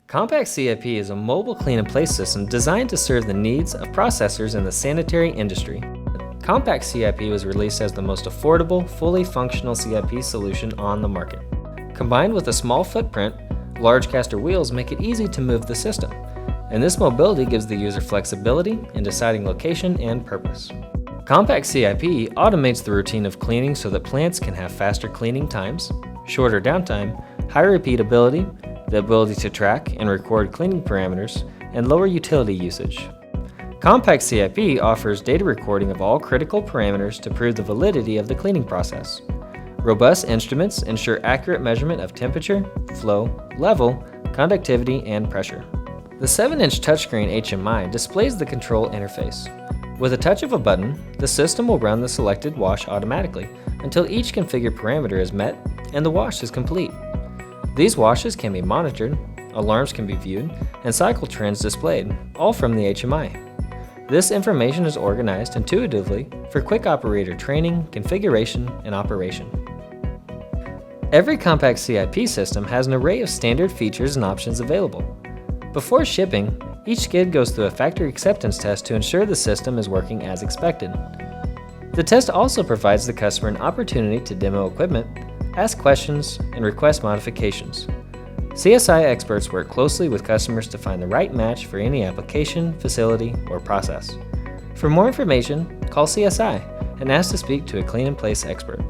Compact CIP is a mobile clean-in-place system designed to serve the needs of processors in the sanitary industry. Compact CIP was released as the most affordable, fully functional CIP solution on the market. Combined with a small footprint, large caster wheels make it easy to move the system, and this mobility gives the user flexibility in deciding location and purpose. Compact CIP automates the routine of cleaning so that plants can have faster cleaning times, shorter downtime, high repeatability, the ability to track and record cleaning parameters, and lower utility usage. Compact CIP offers data recording of all critical parameters to prove the validity of the cleaning process. Robust instruments ensure accurate measurement of temperature, flow, level, conductivity, and pressure. The 7-inch touchscreen HMI displays the control interface. With a touch of a button, the system will run the selected wash automatically until each configured parameter is met and the wash is complete. These washes can be monitored, alarms can be viewed, and cycle trends displayed, all from the HMI. This information is organized intuitively for quick operator training, configuration, and operation. Every Compact CIP system has an array of standard features and options available. Before shipping, each skid goes through a factory acceptance test to ensure the system is working as expected. The test also provides the customer an opportunity to demo equipment, ask questions, and request modifications. CSI experts work closely with customers to find the right match for any application, facility, or process. For more information, call CSI and ask to speak to a clean-in-place expert.